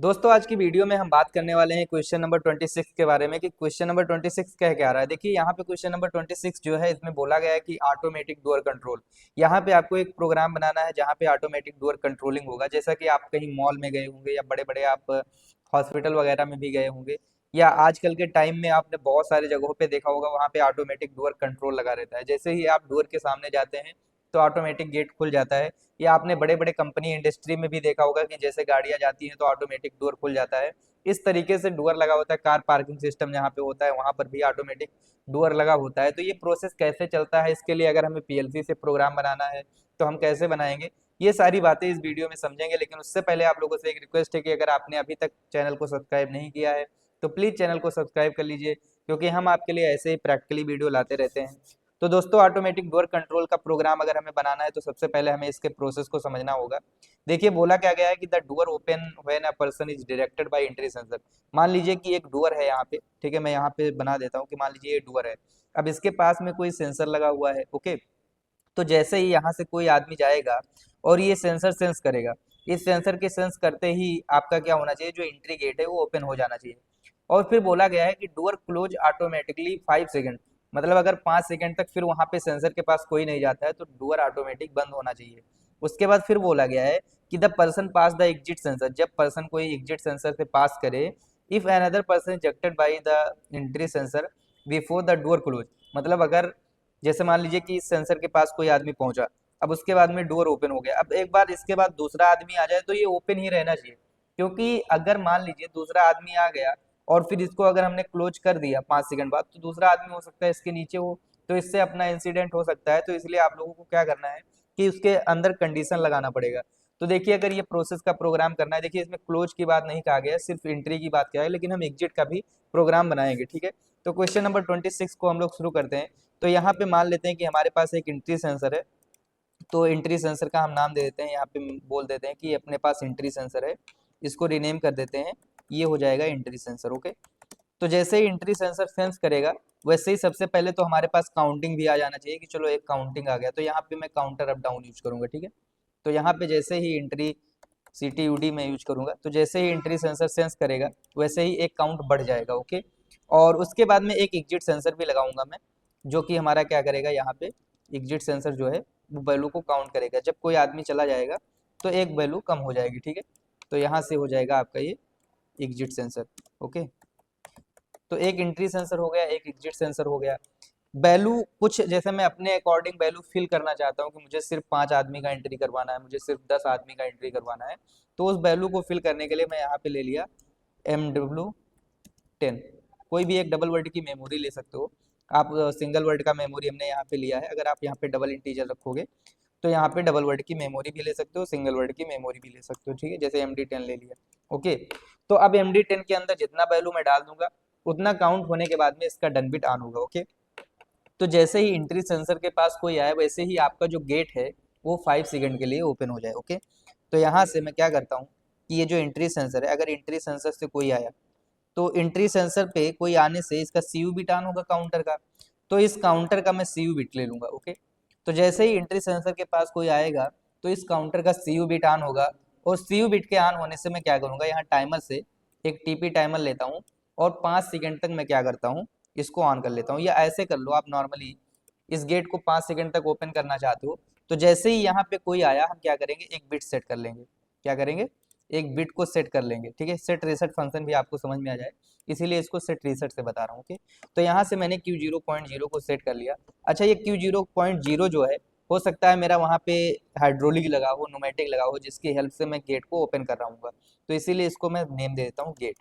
दोस्तों आज की वीडियो में हम बात करने वाले हैं क्वेश्चन नंबर 26 के बारे में कि क्वेश्चन नंबर 26 कह क्या रहा है। देखिए यहाँ पे क्वेश्चन नंबर 26 जो है इसमें बोला गया है कि ऑटोमेटिक डोर कंट्रोल। यहाँ पे आपको एक प्रोग्राम बनाना है जहाँ पे ऑटोमेटिक डोर कंट्रोलिंग होगा। जैसा कि आप कहीं मॉल में गए होंगे या बड़े बड़े आप हॉस्पिटल वगैरह में भी गए होंगे, या आजकल के टाइम में आपने बहुत सारी जगहों पे देखा होगा वहाँ पे ऑटोमेटिक डोर कंट्रोल लगा रहता है। जैसे ही आप डोर के सामने जाते हैं तो ऑटोमेटिक गेट खुल जाता है। या आपने बड़े बड़े कंपनी इंडस्ट्री में भी देखा होगा कि जैसे गाड़ियां जाती हैं तो ऑटोमेटिक डोर खुल जाता है। इस तरीके से डोर लगा होता है। कार पार्किंग सिस्टम जहाँ पे होता है वहां पर भी ऑटोमेटिक डोर लगा होता है। तो ये प्रोसेस कैसे चलता है, इसके लिए अगर हमें पीएलसी से प्रोग्राम बनाना है तो हम कैसे बनाएंगे, ये सारी बातें इस वीडियो में समझेंगे। लेकिन उससे पहले आप लोगों से एक रिक्वेस्ट है कि अगर आपने अभी तक चैनल को सब्सक्राइब नहीं किया है तो प्लीज चैनल को सब्सक्राइब कर लीजिए, क्योंकि हम आपके लिए ऐसे ही प्रैक्टिकली वीडियो लाते रहते हैं। तो दोस्तों ऑटोमेटिक डोर कंट्रोल का प्रोग्राम अगर हमें बनाना है तो सबसे पहले हमें इसके प्रोसेस को समझना होगा। देखिए बोला क्या गया है कि the door open when a person is directed by entry sensor. मान लीजिए कि एक डोर है यहाँ पे, ठीक है, मैं यहाँ पे बना देता हूँ कि मान लीजिए ये डोर है। अब इसके पास में कोई सेंसर लगा हुआ है, ओके। तो जैसे ही यहाँ से कोई आदमी जाएगा और ये सेंसर सेंस करेगा, इस सेंसर के सेंस करते ही आपका क्या होना चाहिए, जो एंट्री गेट है वो ओपन हो जाना चाहिए। और फिर बोला गया है कि डोर क्लोज ऑटोमेटिकली 5 सेकेंड। मतलब अगर 5 सेकेंड तक फिर वहां पे सेंसर के पास कोई नहीं जाता है तो डोर ऑटोमेटिक बंद होना चाहिए। उसके बाद फिर बोला गया है कि the person pass the exit sensor. जब पर्सन कोई एग्जिट सेंसर से पास करे, if another person ejected by the entry sensor before the door close. मतलब अगर जैसे मान लीजिए कि इस सेंसर के पास कोई आदमी पहुंचा, अब उसके बाद में डोर ओपन हो गया, अब एक बार इसके बाद दूसरा आदमी आ जाए तो ये ओपन ही रहना चाहिए। क्योंकि अगर मान लीजिए दूसरा आदमी आ गया और फिर इसको अगर हमने क्लोज कर दिया 5 सेकंड बाद, तो दूसरा आदमी हो सकता है इसके नीचे हो, तो इससे अपना इंसिडेंट हो सकता है। तो इसलिए आप लोगों को क्या करना है कि उसके अंदर कंडीशन लगाना पड़ेगा। तो देखिए अगर ये प्रोसेस का प्रोग्राम करना है, देखिए इसमें क्लोज की बात नहीं कहा गया है, सिर्फ एंट्री की बात किया है, लेकिन हम एग्जिट का भी प्रोग्राम बनाएंगे, ठीक है। तो क्वेश्चन नंबर 26 को हम लोग शुरू करते हैं। तो यहाँ पे मान लेते हैं कि हमारे पास एक एंट्री सेंसर है। तो एंट्री सेंसर का हम नाम दे देते हैं, यहाँ पे बोल देते हैं कि अपने पास एंट्री सेंसर है। इसको रीनेम कर देते हैं, ये हो जाएगा एंट्री सेंसर, ओके। तो जैसे ही एंट्री सेंसर सेंस करेगा, वैसे ही सबसे पहले तो हमारे पास काउंटिंग भी आ जाना चाहिए कि चलो एक काउंटिंग आ गया। तो यहाँ पे मैं काउंटर अप डाउन यूज करूंगा, ठीक है। तो यहाँ पे जैसे ही एंट्री CTUD में यूज करूंगा, तो जैसे ही एंट्री सेंसर सेंस करेगा वैसे ही एक काउंट बढ़ जाएगा, ओके। और उसके बाद में एक एग्जिट सेंसर भी लगाऊंगा मैं, जो कि हमारा क्या करेगा, यहाँ पे एग्जिट सेंसर जो है वो वैल्यू को काउंट करेगा। जब कोई आदमी चला जाएगा तो एक वैल्यू कम हो जाएगी, ठीक है। तो यहाँ से हो जाएगा आपका ये एग्जिट सेंसर, ओके। तो एक एंट्री सेंसर हो गया, एक एग्जिट सेंसर हो गया। वैल्यू कुछ जैसे मैं अपने अकॉर्डिंग वैल्यू फिल करना चाहता हूँ कि मुझे सिर्फ 5 आदमी का एंट्री करवाना है, मुझे सिर्फ 10 आदमी का एंट्री करवाना है। तो उस वैल्यू को फिल करने के लिए मैं यहाँ पे ले लिया MW10। कोई भी एक डबल वर्ड की मेमोरी ले सकते हो आप। सिंगल वर्ड का मेमोरी हमने यहाँ पे लिया है। अगर आप यहाँ पे डबल इंटीजर रखोगे तो यहाँ पे डबल वर्ड की मेमोरी भी ले सकते हो, सिंगल वर्ड की मेमोरी भी ले सकते हो, ठीक है। जैसे MD10 ले लिया, ओके। तो अब MD10 के अंदर जितना वैल्यू मैं डाल दूंगा उतना काउंट होने के बाद में इसका डन बिट ऑन होगा, ओके। तो जैसे ही एंट्री सेंसर के पास कोई आए वैसे ही आपका जो गेट है वो 5 सेकंड के लिए ओपन हो जाए, ओके। तो यहाँ से मैं क्या करता हूँ कि ये जो एंट्री सेंसर है, अगर एंट्री सेंसर से कोई आया तो एंट्री सेंसर पे कोई आने से इसका CU बिट ऑन होगा काउंटर का। तो इस काउंटर का मैं CU बिट ले लूंगा, ओके। तो जैसे ही एंट्री सेंसर के पास कोई आएगा तो इस काउंटर का CU बिट ऑन होगा। और CU बिट के ऑन होने से मैं क्या करूंगा, यहाँ टाइमर से एक TP टाइमर लेता हूँ और 5 सेकंड तक मैं क्या करता हूँ, इसको ऑन कर लेता हूँ। या ऐसे कर लो आप नॉर्मली, इस गेट को 5 सेकंड तक ओपन करना चाहते हो तो जैसे ही यहाँ पे कोई आया हम क्या करेंगे, एक बिट सेट कर लेंगे। क्या करेंगे, एक बिट को सेट कर लेंगे, ठीक है। सेट रीसेट फंक्शन भी आपको समझ में आ जाए, इसीलिए इसको सेट रीसेट से बता रहा हूँ, ओके। तो यहाँ से मैंने Q0.0 को सेट कर लिया। अच्छा ये Q0.0 जो है, हो सकता है मेरा वहाँ पे हाइड्रोलिक लगा हो, न्यूमेटिक लगा हो, जिसकी हेल्प से मैं गेट को ओपन कर रहा हूँ। तो इसीलिए इसको मैं नेम दे देता हूँ गेट,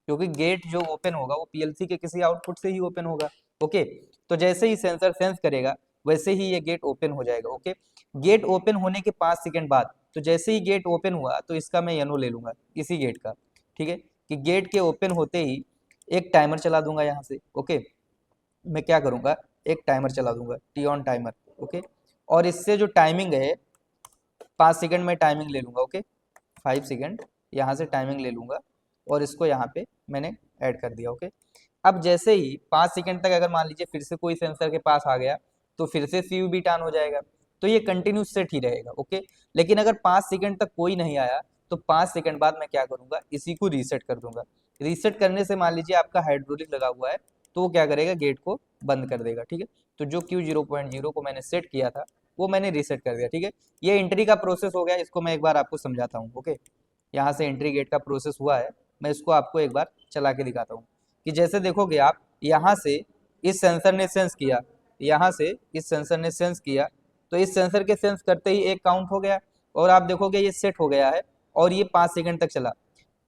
क्योंकि गेट जो ओपन होगा वो PLC के किसी आउटपुट से ही ओपन होगा, ओके। तो जैसे ही सेंसर सेंस करेगा वैसे ही ये गेट ओपन हो जाएगा, ओके। गेट ओपन होने के 5 सेकंड बाद, तो जैसे ही गेट ओपन हुआ तो इसका मैं यनो ले लूंगा इसी गेट का, ठीक है। कि गेट के ओपन होते ही एक टाइमर चला दूंगा यहाँ से, ओके। मैं क्या करूंगा, एक टाइमर चला दूंगा, टी ऑन टाइमर, ओके। और इससे जो टाइमिंग है 5 सेकंड में टाइमिंग ले लूंगा, ओके। 5 सेकंड यहाँ से टाइमिंग ले लूंगा और इसको यहाँ पे मैंने ऐड कर दिया, ओके। अब जैसे ही 5 सेकंड तक अगर मान लीजिए फिर से कोई सेंसर के पास आ गया तो फिर से CU बीट ऑन हो जाएगा। तो ये कंटिन्यू सेट ही रहेगा, ओके। लेकिन अगर 5 सेकंड तक कोई नहीं आया तो 5 सेकंड बाद मैं क्या करूंगा, इसी को रीसेट कर दूंगा। रीसेट करने से मान लीजिए आपका हाइड्रोलिक लगा हुआ है, तो वो क्या करेगा, गेट को बंद कर देगा। ठीक है, तो जो Q0.0 को मैंने सेट किया था वो मैंने रीसेट कर दिया। ठीक है, ये एंट्री का प्रोसेस हो गया, इसको मैं एक बार आपको समझाता हूँ। ओके, यहाँ से एंट्री गेट का प्रोसेस हुआ है, मैं इसको आपको एक बार चला के दिखाता हूँ कि जैसे देखोगे आप, यहाँ से इस सेंसर ने सेंस किया, यहाँ से इस सेंसर ने सेंस किया, तो इस सेंसर के सेंस करते ही एक काउंट हो गया, और आप देखोगे ये सेट हो गया है, और ये 5 सेकंड तक चला।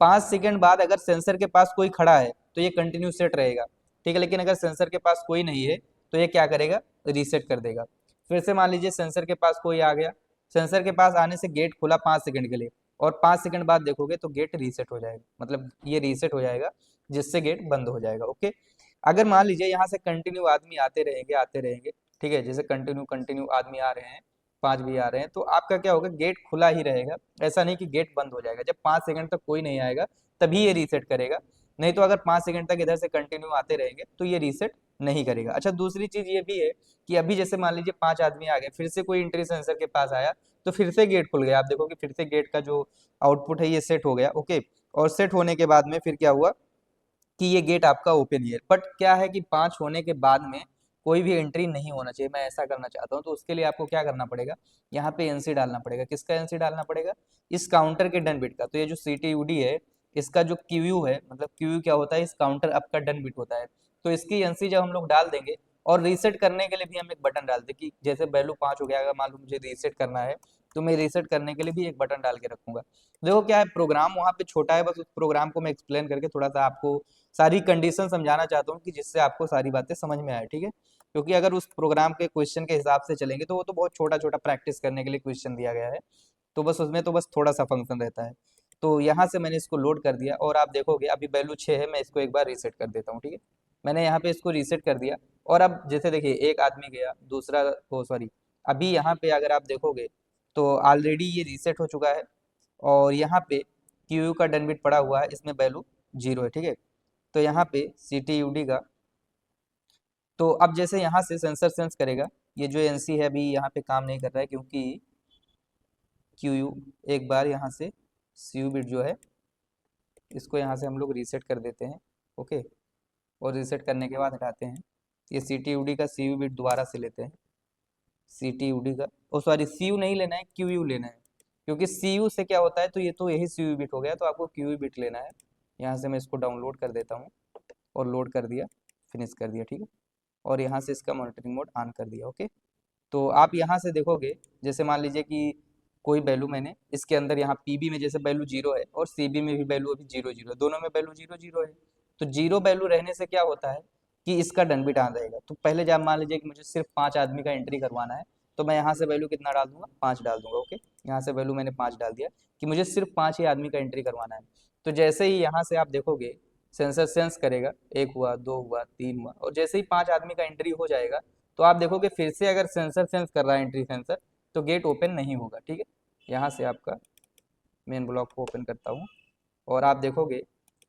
5 सेकंड बाद अगर सेंसर के पास कोई खड़ा है तो ये कंटिन्यू सेट रहेगा। ठीक है, लेकिन अगर सेंसर के पास कोई नहीं है तो ये क्या करेगा, रीसेट कर देगा। फिर से मान लीजिए सेंसर के पास कोई आ गया, सेंसर के पास आने से गेट खुला 5 सेकंड के लिए, और 5 सेकंड बाद देखोगे तो गेट रीसेट हो जाएगा, मतलब ये रीसेट हो जाएगा, जिससे गेट बंद हो जाएगा। ओके, अगर मान लीजिए यहाँ से कंटिन्यू आदमी आते रहेंगे, ठीक है, जैसे कंटिन्यू कंटिन्यू आदमी आ रहे हैं, 5 भी आ रहे हैं, तो आपका क्या होगा, गेट खुला ही रहेगा। ऐसा नहीं कि गेट बंद हो जाएगा। जब 5 सेकंड तक कोई नहीं आएगा तभी ये रीसेट करेगा, नहीं तो अगर 5 सेकंड तक इधर से कंटिन्यू आते रहेंगे तो ये रीसेट नहीं करेगा। अच्छा, दूसरी चीज ये भी है कि अभी जैसे मान लीजिए 5 आदमी आ गए, फिर से कोई एंट्री सेंसर के पास आया, तो फिर से गेट खुल गया। आप देखो कि फिर से गेट का जो आउटपुट है ये सेट हो गया। ओके, और सेट होने के बाद में फिर क्या हुआ कि ये गेट आपका ओपन ही है। बट क्या है कि 5 होने के बाद में कोई भी एंट्री नहीं होना चाहिए, मैं ऐसा करना चाहता हूँ, तो उसके लिए आपको क्या करना पड़ेगा, यहाँ पे एनसी डालना पड़ेगा। किसका एनसी डालना पड़ेगा, इस काउंटर के डन बिट का। तो ये जो CTUD है, इसका जो क्यू है, मतलब क्यू क्या होता है, इस काउंटर अप का डन बिट होता है। तो इसकी एनसी जब हम लोग डाल देंगे, और रीसेट करने के लिए भी हम एक बटन डाल दें कि जैसे वैल्यू 5 हो गया, अगर मान लो मुझे रीसेट करना है, तो मैं रीसेट करने के लिए भी एक बटन डाल के रखूंगा। देखो क्या है, प्रोग्राम वहाँ पे छोटा है, बस उस प्रोग्राम को मैं एक्सप्लेन करके थोड़ा सा आपको सारी कंडीशन समझाना चाहता हूँ कि जिससे आपको सारी बातें समझ में आए। ठीक है, क्योंकि अगर उस प्रोग्राम के क्वेश्चन के हिसाब से चलेंगे तो वो तो बहुत छोटा छोटा प्रैक्टिस करने के लिए क्वेश्चन दिया गया है, तो बस उसमें तो बस थोड़ा सा फंक्शन रहता है। तो यहाँ से मैंने इसको लोड कर दिया, और आप देखोगे अभी वैल्यू 6 है, मैं इसको एक बार रीसेट कर देता हूँ। ठीक है, मैंने यहाँ पे इसको रीसेट कर दिया, और अब जैसे देखिए एक आदमी गया, दूसरा, ओ सॉरी, अभी यहाँ पे अगर आप देखोगे तो ऑलरेडी ये रीसेट हो चुका है, और यहाँ पे क्यू का डन बिट पड़ा हुआ है, इसमें वैल्यू 0 है। ठीक है, तो यहाँ पे CTUD का, तो अब जैसे यहाँ से सेंसर सेंस करेगा, ये जो एनसी है अभी यहाँ पे काम नहीं कर रहा है, क्योंकि क्यू, एक बार यहाँ से CU बिट जो है, इसको यहाँ से हम लोग रीसेट कर देते हैं। ओके, और रीसेट करने के बाद हटाते हैं, ये CTUD का CU बिट दोबारा से लेते हैं। CTUD का, ओ सॉरी, CU नहीं लेना है, QU लेना है, क्योंकि CU से क्या होता है, तो ये तो यही CU बिट हो गया, तो आपको QU बिट लेना है। यहाँ से मैं इसको डाउनलोड कर देता हूँ, और लोड कर दिया, फिनिश कर दिया। ठीक है, और यहाँ से इसका मॉनिटरिंग मोड ऑन कर दिया। ओके, तो आप यहाँ से देखोगे, जैसे मान लीजिए कि कोई वैल्यू मैंने इसके अंदर, यहाँ PB में जैसे वैल्यू 0 है, और CB में भी वैल्यू अभी 0 0 है, दोनों में वैल्यू 0 0 है। तो 0 वैल्यू रहने से क्या होता है कि इसका डन बिट आ जाएगा। तो पहले जब मान लीजिए कि मुझे सिर्फ 5 आदमी का एंट्री करवाना है, तो मैं यहाँ से वैल्यू कितना डाल दूंगा, 5 डाल दूंगा। ओके, यहाँ से वैल्यू मैंने 5 डाल दिया कि मुझे सिर्फ 5 ही आदमी का एंट्री करवाना है। तो जैसे ही यहाँ से आप देखोगे सेंसर सेंस करेगा, 1 हुआ, 2 हुआ, 3 हुआ, और जैसे ही 5 आदमी का एंट्री हो जाएगा, तो आप देखोगे फिर से अगर सेंसर सेंस कर रहा है एंट्री सेंसर, तो गेट ओपन नहीं होगा। ठीक है, यहाँ से आपका मेन ब्लॉक को ओपन करता हूँ, और आप देखोगे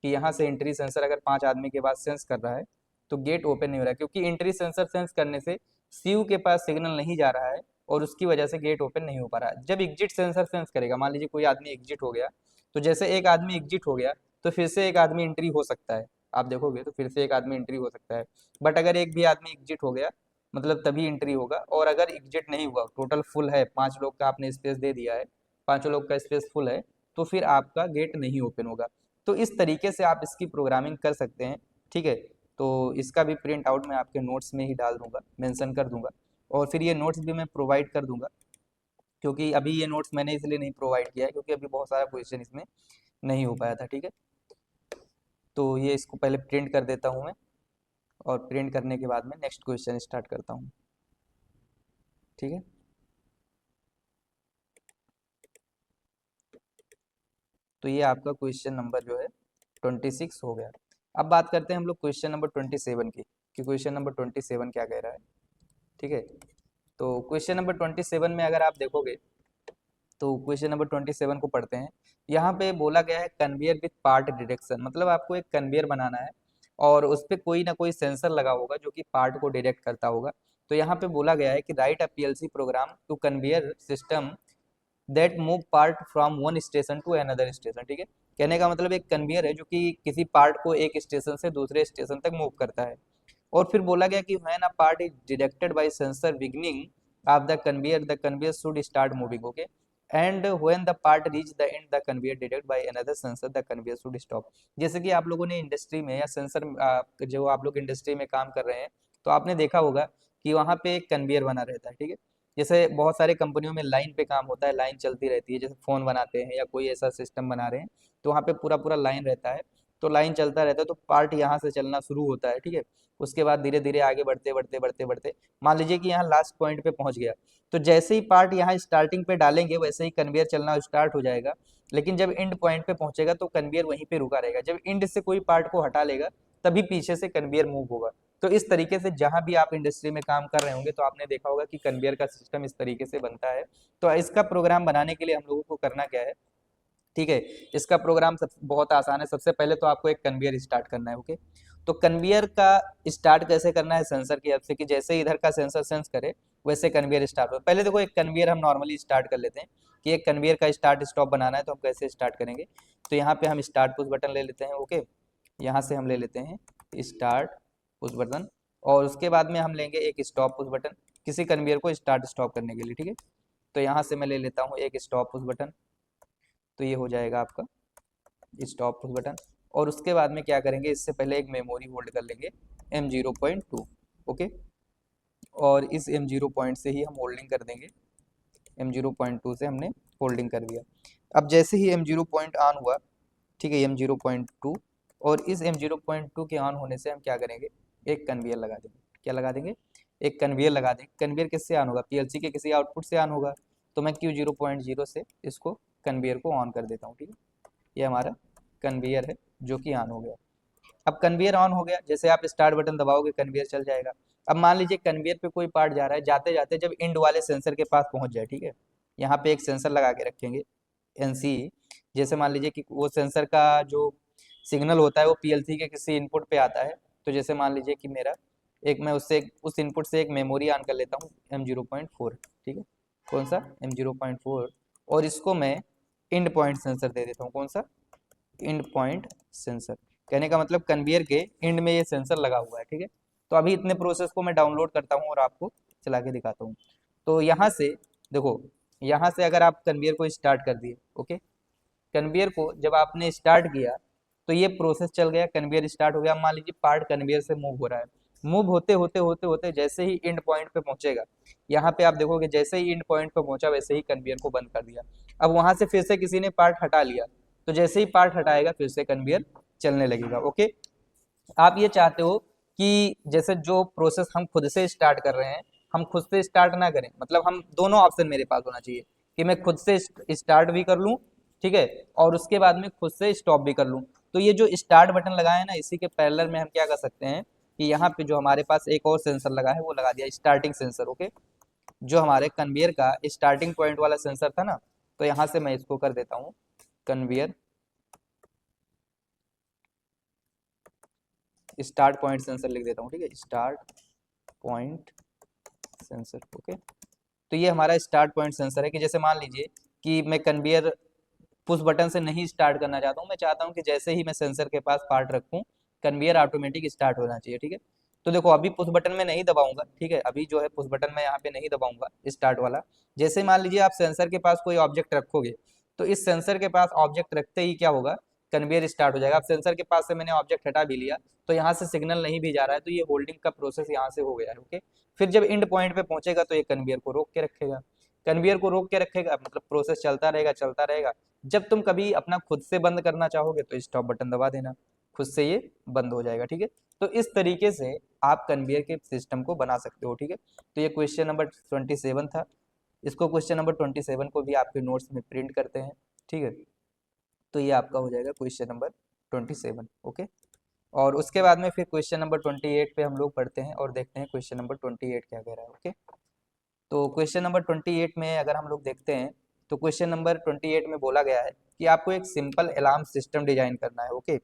कि यहाँ से एंट्री सेंसर अगर 5 आदमी के बाद सेंस कर रहा है, तो गेट ओपन नहीं हो रहा है, क्योंकि एंट्री सेंसर सेंस करने से CU के पास सिग्नल नहीं जा रहा है, और उसकी वजह से गेट ओपन नहीं हो पा रहा है। जब एग्जिट सेंसर सेंस करेगा, मान लीजिए कोई आदमी एग्जिट हो गया, तो जैसे एक आदमी एग्जिट हो गया, तो फिर से एक आदमी एंट्री हो सकता है। आप देखोगे तो फिर से एक आदमी एंट्री हो सकता है, बट अगर एक भी आदमी एग्जिट हो गया, मतलब तभी एंट्री होगा। और अगर एग्जिट नहीं हुआ, टोटल फुल है, 5 लोग का आपने स्पेस दे दिया है, 5 लोग का स्पेस फुल है, तो फिर आपका गेट नहीं ओपन होगा। तो इस तरीके से आप इसकी प्रोग्रामिंग कर सकते हैं। ठीक है, तो इसका भी प्रिंट आउट मैं आपके नोट्स में ही डाल दूंगा, मेंशन कर दूंगा, और फिर ये नोट्स भी मैं प्रोवाइड कर दूंगा, क्योंकि अभी ये नोट्स मैंने इसलिए नहीं प्रोवाइड किया है क्योंकि अभी बहुत सारा क्वेश्चन इसमें नहीं हो पाया था। ठीक है, तो ये इसको पहले प्रिंट कर देता हूँ मैं, और प्रिंट करने के बाद में नेक्स्ट क्वेश्चन स्टार्ट करता हूँ। ठीक है, तो ये आपका क्वेश्चन नंबर जो है 26 हो गया। अब बात करते हैं हम लोग क्वेश्चन नंबर 27 की, कि क्वेश्चन नंबर 27 क्या कह रहा है। ठीक है, तो क्वेश्चन नंबर 27 में अगर आप देखोगे, तो क्वेश्चन नंबर 27 को पढ़ते हैं। यहाँ पे बोला गया है कन्वेयर विथ पार्ट डिटेक्शन, मतलब आपको एक कन्वेयर बनाना है, और उस पर कोई ना कोई सेंसर लगा होगा जो कि पार्ट को डिटेक्ट करता होगा। तो यहाँ पे बोला गया है कि write a PLC program to conveyor system that move part from one station to another station, ठीक है। कहने का मतलब एक कन्वेयर है जो कि किसी पार्ट को एक स्टेशन से दूसरे स्टेशन तक मूव करता है। और फिर बोला गया कि when a part is detected by sensor beginning of the conveyor should start moving, okay, and when the part reach the end the conveyor detect by another sensor the conveyor should stop. जैसे कि आप लोगों ने industry में या sensor जो आप लोग इंडस्ट्री में काम कर रहे हैं, तो आपने देखा होगा कि वहाँ पे एक कन्वेयर बना रहता है, ठीक है। जैसे बहुत सारे कंपनियों में लाइन पे काम होता है, लाइन चलती रहती है, जैसे फोन बनाते हैं या कोई ऐसा सिस्टम बना रहे हैं, तो वहाँ पे पूरा पूरा लाइन रहता है। तो लाइन चलता रहता है, तो पार्ट यहाँ से चलना शुरू होता है, ठीक है। उसके बाद धीरे धीरे आगे बढ़ते बढ़ते बढ़ते बढ़ते मान लीजिए कि यहाँ लास्ट पॉइंट पे पहुंच गया, तो जैसे ही पार्ट यहाँ स्टार्टिंग पे डालेंगे वैसे ही कन्वेयर चलना स्टार्ट हो जाएगा। लेकिन जब एंड पॉइंट पे पहुंचेगा तो कन्वेयर वहीं पे रुका रहेगा। जब एंड से कोई पार्ट को हटा लेगा तभी पीछे से कन्वेयर मूव होगा। तो इस तरीके से जहां भी आप इंडस्ट्री में काम कर रहे होंगे तो आपने देखा होगा कि कन्वेयर का सिस्टम इस तरीके से बनता है। तो इसका प्रोग्राम बनाने के लिए हम लोगों को करना क्या है, ठीक है। इसका प्रोग्राम बहुत आसान है। सबसे पहले तो आपको एक कन्वेयर स्टार्ट करना है, ओके। तो कन्वेयर का स्टार्ट कैसे करना है, सेंसर की हेल्प से, कि जैसे ही इधर का सेंसर सेंस करे वैसे कन्वेयर स्टार्ट हो। पहले देखो एक कन्वेयर हम नॉर्मली स्टार्ट कर लेते हैं कि एक कन्वेयर का स्टार्ट स्टॉप बनाना है तो हम कैसे स्टार्ट करेंगे। तो यहाँ पे हम स्टार्ट पुश बटन ले लेते हैं, ओके। यहाँ से हम ले लेते हैं स्टार्ट पुश बटन, और उसके बाद में हम लेंगे एक स्टॉप पुश बटन किसी कन्वेयर को स्टार्ट स्टॉप करने के लिए, ठीक है। तो यहाँ से मैं ले लेता हूँ एक स्टॉप पुश बटन, तो ये हो जाएगा आपका स्टॉप पुश बटन। और उसके बाद में क्या करेंगे, इससे पहले एक मेमोरी होल्ड कर लेंगे M0.2, ओके। और इस M0 से ही हम होल्डिंग कर देंगे। M0.2 से हमने होल्डिंग कर दिया। अब जैसे ही M0 पॉइंट ऑन हुआ, ठीक है, M0.2, और इस M0.2 के ऑन होने से हम क्या करेंगे, एक कन्वेयर लगा देंगे। क्या लगा देंगे, एक कन्वेयर लगा देंगे। कन्वेयर किससे ऑन होगा, PLC के किसी आउटपुट से ऑन होगा। तो मैं Q0.0 से इसको कन्वेयर को ऑन कर देता हूँ, ठीक है। ये हमारा कन्वेयर है जो कि ऑन हो गया। अब कन्वेयर ऑन हो गया, जैसे आप स्टार्ट बटन दबाओगे कन्वेयर चल जाएगा। अब मान लीजिए कन्वेयर पे कोई पार्ट जा रहा है, जाते जाते जब एंड वाले सेंसर के पास पहुंच जाए, ठीक है। यहाँ पे एक सेंसर लगा के रखेंगे NC। जैसे मान लीजिए कि वो सेंसर का जो सिग्नल होता है वो PLC के किसी इनपुट पे आता है। तो जैसे मान लीजिए कि मेरा एक, मैं उससे उस इनपुट से एक मेमोरी ऑन कर लेता हूँ M0.4, ठीक है। कौन सा, M0.4। और इसको मैं एंड पॉइंट सेंसर दे देता हूँ। कौन सा, एंड पॉइंट सेंसर। कहने का मतलब कन्वेयर के एंड में ये सेंसर लगा हुआ है, ठीक है। तो अभी इतने प्रोसेस को मैं डाउनलोड करता हूँ और आपको चला के दिखाता हूँ। तो यहाँ से देखो, यहाँ से अगर आप कन्वेयर को स्टार्ट कर दिए, ओके, कन्वेयर को जब आपने स्टार्ट किया तो ये प्रोसेस चल गया, कन्वेयर स्टार्ट हो गया। मान लीजिए पार्ट कन्वेयर से मूव हो रहा है, मूव होते होते होते होते जैसे ही एंड पॉइंट पे पहुंचेगा, यहाँ पे आप देखोगे जैसे ही एंड पॉइंट पे पहुंचा वैसे ही कन्वेयर को बंद कर दिया। अब वहां से फिर से किसी ने पार्ट हटा लिया, तो जैसे ही पार्ट हटाएगा फिर से कन्वेयर चलने लगेगा, ओके। आप ये चाहते हो कि जैसे जो प्रोसेस हम खुद से स्टार्ट कर रहे हैं, हम खुद से स्टार्ट ना करें, मतलब हम दोनों ऑप्शन मेरे पास होना चाहिए कि मैं खुद से स्टार्ट भी कर लूं, ठीक है, और उसके बाद में खुद से स्टॉप भी कर लूं। तो ये जो स्टार्ट बटन लगाया है ना, इसी के पैरेलल में हम क्या कर सकते हैं कि यहाँ पे जो हमारे पास एक और सेंसर लगा है वो लगा दिया, स्टार्टिंग सेंसर, ओके। जो हमारे कन्वेयर का स्टार्टिंग पॉइंट वाला सेंसर था ना, तो यहाँ से मैं इसको कर देता हूँ कन्वेयर स्टार्ट पॉइंट सेंसर लिख देता हूँ, ठीक है, स्टार्ट पॉइंट सेंसर, ओके। तो ये हमारा स्टार्ट पॉइंट सेंसर है कि जैसे मान लीजिए कि मैं कन्वेयर पुश बटन से नहीं स्टार्ट करना चाहता हूँ, मैं चाहता हूँ कि जैसे ही मैं सेंसर के पास पार्ट रखूँ कन्वेयर ऑटोमेटिक स्टार्ट होना चाहिए, ठीक है। तो देखो अभी पुश बटन में नहीं दबाऊंगा, ठीक है, अभी जो है पुश बटन मैं यहाँ पे नहीं दबाऊंगा स्टार्ट वाला। जैसे मान लीजिए आप सेंसर के पास कोई ऑब्जेक्ट रखोगे, तो इस सेंसर के पास ऑब्जेक्ट रखते ही क्या होगा, कन्वेयर स्टार्ट हो जाएगा। अब सेंसर के पास से मैंने ऑब्जेक्ट हटा भी लिया, तो यहाँ से सिग्नल नहीं भी जा रहा है, तो ये होल्डिंग का प्रोसेस यहाँ से हो गया है, ओके। फिर जब एंड पॉइंट पे पहुंचेगा तो ये कन्वेयर को रोक के रखेगा, कन्वेयर को रोक के रखेगा, मतलब प्रोसेस चलता रहेगा चलता रहेगा। जब तुम कभी अपना खुद से बंद करना चाहोगे तो स्टॉप बटन दबा देना, खुद से ये बंद हो जाएगा, ठीक है। तो इस तरीके से आप कन्वेयर के सिस्टम को बना सकते हो, ठीक है। तो ये क्वेश्चन नंबर 27 था। इसको क्वेश्चन नंबर 27 को भी आपके नोट्स में प्रिंट करते हैं, ठीक है। तो ये आपका हो जाएगा क्वेश्चन नंबर 27, ओके। और उसके बाद में फिर क्वेश्चन नंबर 28 पे हम लोग पढ़ते हैं और देखते हैं क्वेश्चन नंबर 28 क्या कह रहा है, ओके। तो क्वेश्चन नंबर 28 में अगर हम लोग देखते हैं तो क्वेश्चन नंबर 28 में बोला गया है कि आपको एक सिंपल अलार्म सिस्टम डिजाइन करना है, ओके।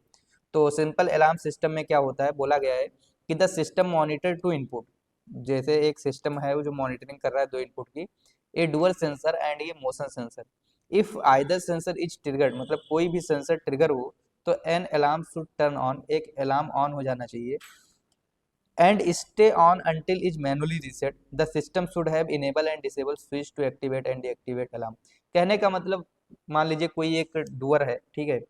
तो सिंपल अलार्म सिस्टम में क्या होता है, बोला गया है कि the system monitor to input. जैसे एक सिस्टम है वो जो मॉनिटरिंग कर रहा है दो इनपुट की, a dual sensor and a motion sensor. If either sensor is triggered, मतलब कोई भी सेंसर ट्रिगर हो तो an alarm should turn on, एक अलार्म ऑन हो जाना चाहिए, and stay on until is manually reset, the system should have enable and disable switch to activate and deactivate alarm. कहने का मतलब, मान लीजिए कोई एक डुअर है, ठीक है,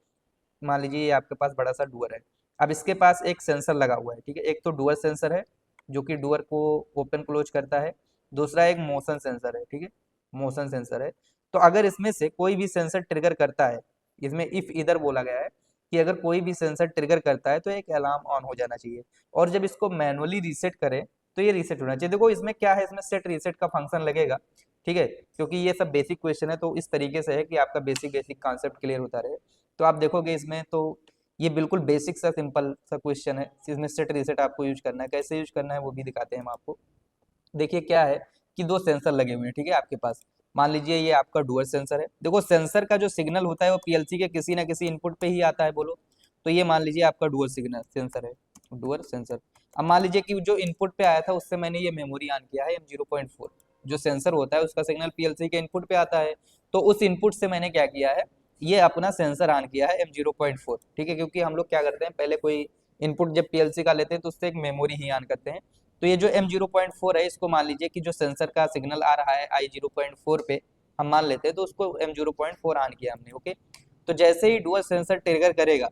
मान लीजिए ये आपके पास बड़ा सा डुअर है। अब इसके पास एक सेंसर लगा हुआ है, ठीक है, एक तो डुअर सेंसर है जो कि डुअर को ओपन क्लोज करता है, दूसरा एक मोशन सेंसर है, ठीक है, मोशन सेंसर है। तो अगर इसमें से कोई भी सेंसर ट्रिगर करता है, इसमें इफ इधर बोला गया है कि अगर कोई भी सेंसर ट्रिगर करता है तो एक अलार्म ऑन हो जाना चाहिए, और जब इसको मैनुअली रीसेट करें तो ये रीसेट होना चाहिए। देखो इसमें क्या है, इसमें सेट रीसेट का फंक्शन लगेगा, ठीक है, क्योंकि ये सब बेसिक क्वेश्चन है तो इस तरीके से है कि आपका बेसिक बेसिक कॉन्सेप्ट क्लियर होता रहे। तो आप देखोगे इसमें तो ये बिल्कुल बेसिक सा सिंपल सा क्वेश्चन है, इसमें सेट रीसेट आपको यूज करना है, कैसे यूज करना है वो भी दिखाते हैं हम आपको। देखिए क्या है कि दो सेंसर लगे हुए हैं, ठीक है, आपके पास मान लीजिए ये आपका डुअल सेंसर है। देखो सेंसर का जो सिग्नल होता है वो पीएलसी के किसी ना किसी इनपुट पे ही आता है, बोलो। तो ये मान लीजिए आपका डुअल सिग्नल सेंसर है, डुअल सेंसर। अब मान लीजिए कि जो इनपुट पे आया था उससे मैंने ये मेमोरी ऑन किया है M0.4, जो सेंसर होता है उसका सिग्नल पीएलसी के इनपुट पे आता है, तो उस इनपुट से मैंने क्या किया है, ये अपना सेंसर ऑन किया है M0.4, ठीक है, क्योंकि हम लोग क्या करते हैं पहले कोई इनपुट जब पीएलसी का लेते हैं तो उससे एक मेमोरी ही ऑन करते हैं। तो ये जो M0.4 है इसको मान लीजिए कि जो सेंसर का सिग्नल आ रहा है I0.4 पे हम मान लेते हैं, तो उसको M0.4 ऑन किया हमने, ओके। तो जैसे ही डुअल सेंसर ट्रिगर करेगा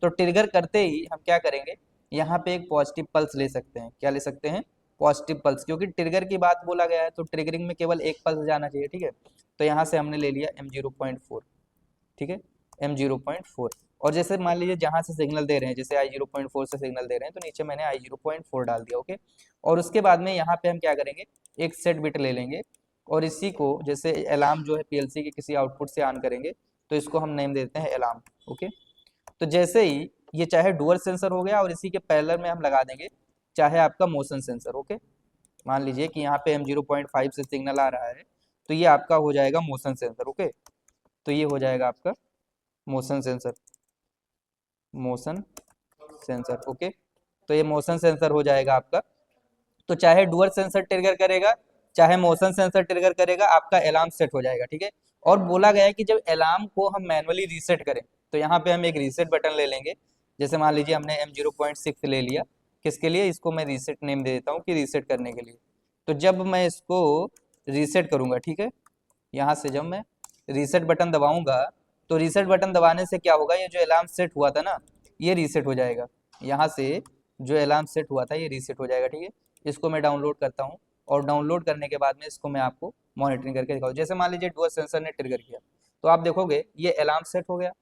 तो ट्रिगर करते ही हम क्या करेंगे, यहाँ पे एक पॉजिटिव पल्स ले सकते हैं, क्या ले सकते हैं, पॉजिटिव पल्स, क्योंकि ट्रिगर की बात बोला गया है तो ट्रिगरिंग में केवल एक पल्स जाना चाहिए, ठीक है। तो यहाँ से हमने ले लिया M0.4, ठीक है, M0.4। और जैसे मान लीजिए जहां से सिग्नल दे रहे हैं, जैसे I0.4 से सिग्नल दे रहे हैं तो नीचे मैंने I0.4 डाल दिया, ओके। और उसके बाद में यहाँ पे हम क्या करेंगे, एक सेट बिट ले लेंगे और इसी को जैसे अलार्म जो है पीएलसी के किसी आउटपुट से ऑन करेंगे, तो इसको हम नेम देते हैं अलार्म, ओके। तो जैसे ही ये चाहे डुअल सेंसर हो गया और इसी के पैरेलल में हम लगा देंगे चाहे आपका मोशन सेंसर, ओके। मान लीजिए कि यहाँ पे M0.5 से सिग्नल आ रहा है तो ये आपका हो जाएगा मोशन सेंसर, ओके। तो ये हो जाएगा आपका motion sensor, motion sensor, okay. तो ये मोशन सेंसर हो जाएगा आपका। तो चाहे डुअल सेंसर ट्रिगर करेगा चाहे मोशन सेंसर ट्रिगर करेगा, आपका अलार्म सेट हो जाएगा, ठीक है। और बोला गया है कि जब अलार्म को हम मैनुअली रीसेट करें तो यहाँ पे हम एक रीसेट बटन ले लेंगे। जैसे मान लीजिए हमने M0.6 ले लिया, किसके लिए, इसको मैं रीसेट नेम दे देता हूँ कि रीसेट करने के लिए। तो जब मैं इसको रीसेट करूंगा, ठीक है, यहाँ से जब मैं रीसेट बटन दबाऊंगा तो रीसेट बटन दबाने से क्या होगा, ये जो अलार्म सेट हुआ था ना ये रीसेट हो जाएगा। यहाँ से जो अलार्म सेट हुआ था ये रीसेट हो जाएगा, ठीक है। इसको मैं डाउनलोड करता हूँ और डाउनलोड करने के बाद में इसको मैं आपको मॉनिटरिंग करके दिखाऊँ। जैसे मान लीजिए डुअल सेंसर ने ट्रिगर किया तो आप देखोगे ये अलार्म सेट हो गया,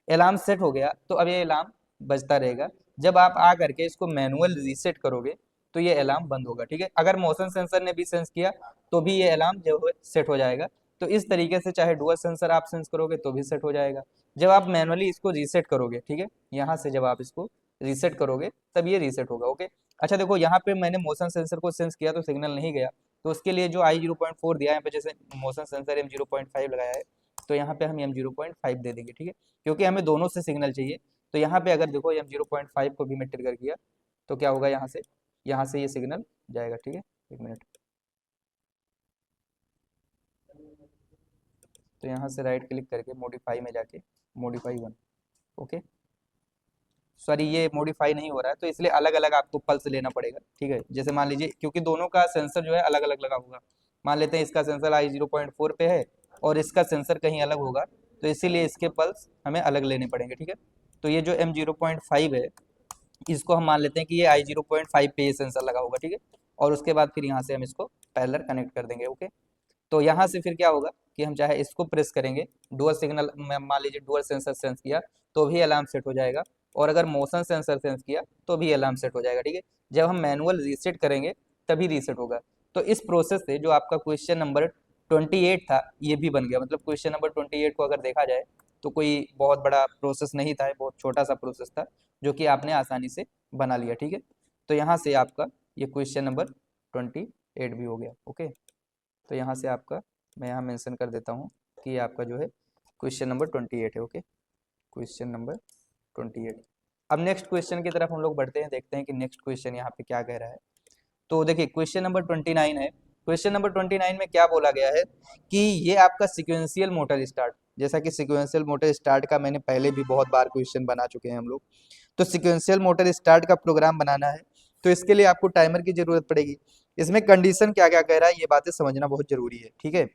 अलार्म सेट हो गया तो अब ये अलार्म बजता रहेगा। जब आप आ करके इसको मैनुअल रीसेट करोगे तो ये अलार्म बंद होगा, ठीक है। अगर मोशन सेंसर ने भी सेंस किया तो भी ये अलार्म जो है सेट हो जाएगा। तो इस तरीके से चाहे डुअल सेंसर आप सेंस करोगे तो भी सेट हो जाएगा। जब आप मैनुअली इसको रीसेट करोगे, ठीक है, यहाँ से जब आप इसको रीसेट करोगे तब ये रीसेट होगा, ओके। अच्छा देखो यहाँ पे मैंने मोशन सेंसर को सेंस किया तो सिग्नल नहीं गया, तो उसके लिए जो I0.4 दिया है यहाँ पे, जैसे मोशन सेंसर M0.5 लगाया है तो यहाँ पे हम M0.5 दे देंगे, ठीक है, क्योंकि हमें दोनों से सिग्नल चाहिए। तो यहाँ पे अगर देखो M0.5 को भी मैं ट्रिगर किया तो क्या होगा, यहाँ से ये सिग्नल जाएगा, ठीक है। एक मिनट, तो यहाँ से राइट क्लिक करके मॉडिफाई में जाके मॉडिफाई वन, ओके। सॉरी ये मॉडिफाई नहीं हो रहा है तो इसलिए अलग अलग आपको पल्स लेना पड़ेगा, ठीक है। जैसे मान लीजिए क्योंकि दोनों का सेंसर जो है अलग अलग लगा होगा, मान लेते हैं इसका सेंसर I0.4 पे है और इसका सेंसर कहीं अलग होगा, तो इसीलिए इसके पल्स हमें अलग लेने पड़ेंगे, ठीक है। तो ये जो M0.5 है इसको हम मान लेते हैं कि ये I0.5 पे ये सेंसर लगा होगा, ठीक है। और उसके बाद फिर यहाँ से हम इसको पैरेलल कनेक्ट कर देंगे, ओके। तो यहाँ से फिर क्या होगा कि हम चाहे इसको प्रेस करेंगे, डुअल सिग्नल मान लीजिए डुअल सेंसर सेंस किया तो भी अलार्म सेट हो जाएगा, और अगर मोशन सेंसर सेंस किया तो भी अलार्म सेट हो जाएगा, ठीक है। जब हम मैनुअल रीसेट करेंगे तभी रीसेट होगा। तो इस प्रोसेस से जो आपका क्वेश्चन नंबर 28 था ये भी बन गया। मतलब क्वेश्चन नंबर 28 को अगर देखा जाए तो कोई बहुत बड़ा प्रोसेस नहीं था, बहुत छोटा सा प्रोसेस था जो कि आपने आसानी से बना लिया, ठीक है। तो यहाँ से आपका ये क्वेश्चन नंबर 28 भी हो गया, ओके। तो यहाँ से आपका मैं यहाँ मेंशन कर देता हूँ कि आपका जो है क्वेश्चन नंबर 28 है, ओके, क्वेश्चन नंबर 28। अब नेक्स्ट क्वेश्चन की तरफ हम लोग बढ़ते हैं, देखते हैं कि नेक्स्ट क्वेश्चन यहाँ पे क्या कह रहा है। तो देखिए क्वेश्चन नंबर 29 है। क्वेश्चन नंबर 29 में क्या बोला गया है कि ये आपका सिक्वेंशियल मोटर स्टार्ट, जैसा कि सिक्वेंशियल मोटर स्टार्ट का मैंने पहले भी बहुत बार क्वेश्चन बना चुके हैं हम लोग। तो सिक्वेंशियल मोटर स्टार्ट का प्रोग्राम बनाना है तो इसके लिए आपको टाइमर की जरूरत पड़ेगी। इसमें कंडीशन क्या क्या कह रहा है ये बातें समझना बहुत जरूरी है, ठीक है।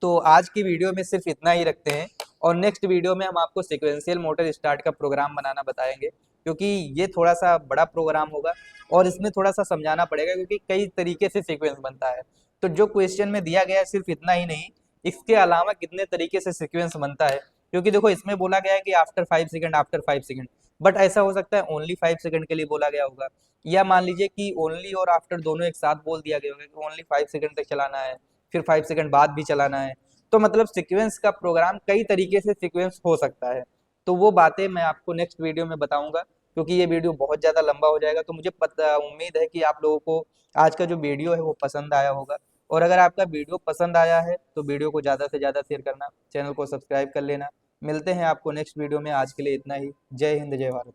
तो आज की वीडियो में सिर्फ इतना ही रखते हैं, और नेक्स्ट वीडियो में हम आपको सिक्वेंशियल मोटर स्टार्ट का प्रोग्राम बनाना बताएंगे, क्योंकि ये थोड़ा सा बड़ा प्रोग्राम होगा और इसमें थोड़ा सा समझाना पड़ेगा, क्योंकि कई तरीके से सीक्वेंस बनता है। तो जो क्वेश्चन में दिया गया है सिर्फ इतना ही नहीं, इसके अलावा कितने तरीके से सीक्वेंस बनता है, क्योंकि देखो इसमें बोला गया है कि after 5 second, after 5 second, but ऐसा हो सकता है ओनली 5 सेकंड के लिए बोला गया होगा, या मान लीजिए कि ओनली और आफ्टर दोनों एक साथ बोल दिया गया होगा कि ओनली 5 सेकंड तक चलाना है, फिर 5 सेकंड बाद भी चलाना है। तो मतलब सीक्वेंस का प्रोग्राम कई तरीके से सीक्वेंस हो सकता है। तो वो बातें मैं आपको नेक्स्ट वीडियो में बताऊंगा, क्योंकि ये वीडियो बहुत ज़्यादा लंबा हो जाएगा। तो मुझे पता उम्मीद है कि आप लोगों को आज का जो वीडियो है वो पसंद आया होगा, और अगर आपका वीडियो पसंद आया है तो वीडियो को ज़्यादा से ज़्यादा शेयर करना, चैनल को सब्सक्राइब कर लेना। मिलते हैं आपको नेक्स्ट वीडियो में, आज के लिए इतना ही। जय हिंद, जय भारत।